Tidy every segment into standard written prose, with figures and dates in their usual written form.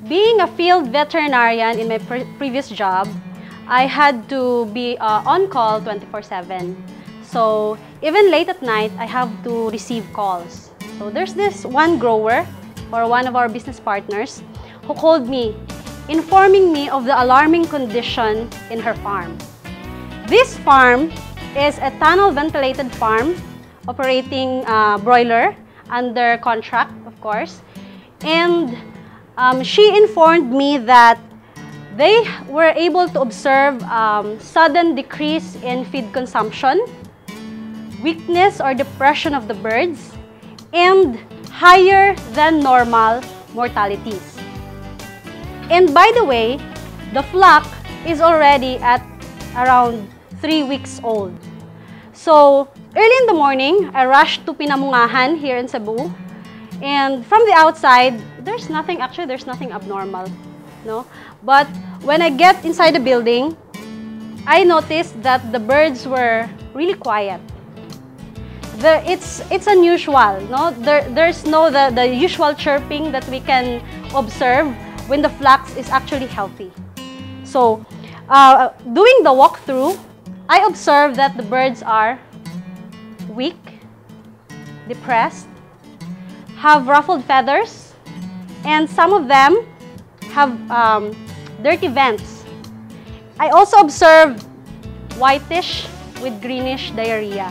Being a field veterinarian in my previous job, I had to be on call 24/7. So even late at night, I have to receive calls. So there's this one grower or one of our business partners who called me, informing me of the alarming condition in her farm. This farm is a tunnel ventilated farm operating broiler under contract, of course. And she informed me that they were able to observe sudden decrease in feed consumption, weakness or depression of the birds, and higher than normal mortalities. And by the way, the flock is already at around 3 weeks old. So early in the morning, I rushed to Pinamungahan here in Cebu. And from the outside, there's nothing abnormal, no? But when I get inside the building, I noticed that the birds were really quiet. It's unusual, no? There's no the usual chirping that we can observe when the flock is actually healthy. So, doing the walkthrough, I observed that the birds are weak, depressed, have ruffled feathers, and some of them have dirty vents. I also observed whitish with greenish diarrhea.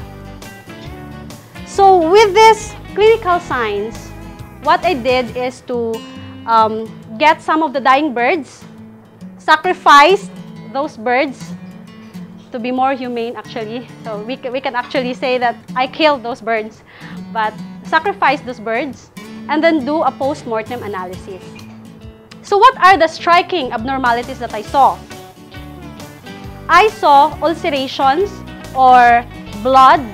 So with these clinical signs, what I did is to get some of the dying birds, sacrifice those birds to be more humane actually. So we can actually say that I killed those birds, but sacrifice those birds and then do a post-mortem analysis. So what are the striking abnormalities that I saw? I saw ulcerations or blood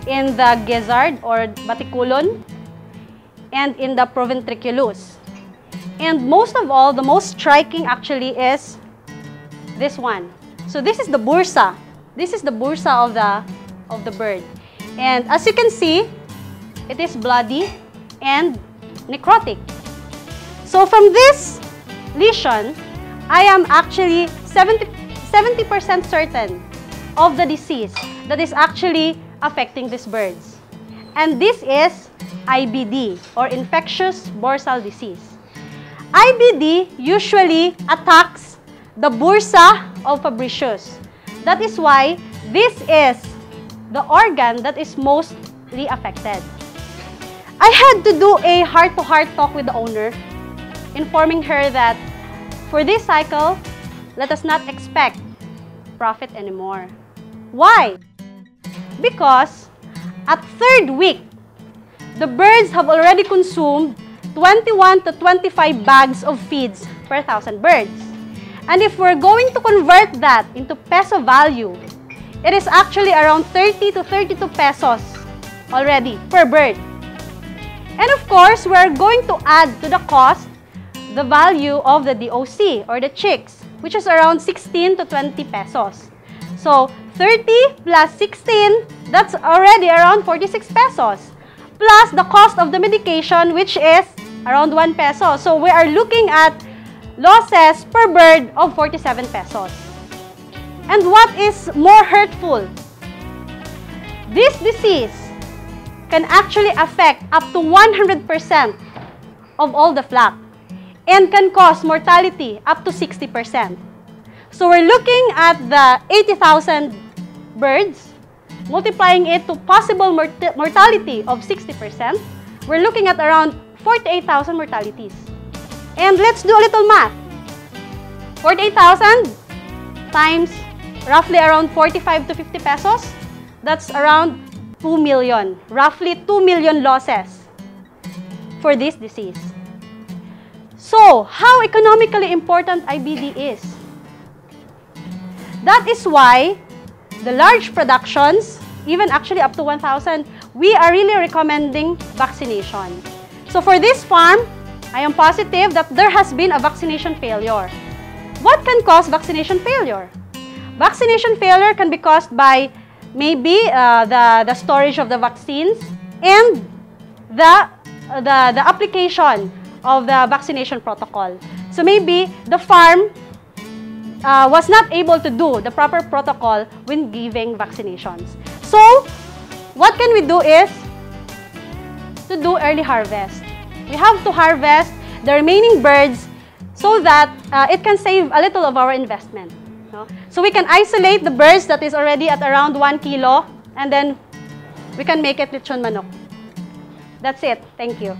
in the gizzard or Baticolon and in the proventriculus. And most of all, the most striking actually is this one. So this is the bursa. This is the bursa of the bird. And as you can see, it is bloody and necrotic. So from this lesion, I am actually 70% certain of the disease that is actually affecting these birds. And this is IBD or infectious bursal disease. IBD usually attacks the bursa of Fabricius. That is why this is the organ that is mostly affected. I had to do a heart-to-heart talk with the owner, informing her that for this cycle, let us not expect profit anymore. Why? Because at 3rd week, the birds have already consumed 21 to 25 bags of feeds per 1,000 birds. And if we're going to convert that into peso value, it is actually around 30 to 32 pesos already per bird. And of course, we're going to add to the cost the value of the DOC or the chicks, which is around 16 to 20 pesos. So 30 plus 16, that's already around 46 pesos. Plus the cost of the medication, which is around 1 peso. So we are looking at losses per bird of 47 pesos. And what is more hurtful? This disease can actually affect up to 100% of all the flock and can cause mortality up to 60%. So we're looking at the 80,000 birds, multiplying it to possible mortality of 60%, we're looking at around 48,000 mortalities. And let's do a little math. 48,000 times roughly around 45 to 50 pesos, that's around 2 million, roughly 2 million losses for this disease. So, how economically important IBD is? That is why the large productions, even actually up to 1,000, we are really recommending vaccination. So for this farm, I am positive that there has been a vaccination failure. What can cause vaccination failure? Vaccination failure can be caused by maybe the storage of the vaccines and the application of the vaccination protocol. So maybe the farm was not able to do the proper protocol when giving vaccinations. So, what can we do is to do early harvest. We have to harvest the remaining birds so that it can save a little of our investment. No? So we can isolate the birds that is already at around 1 kilo and then we can make it lechon manok. That's it. Thank you.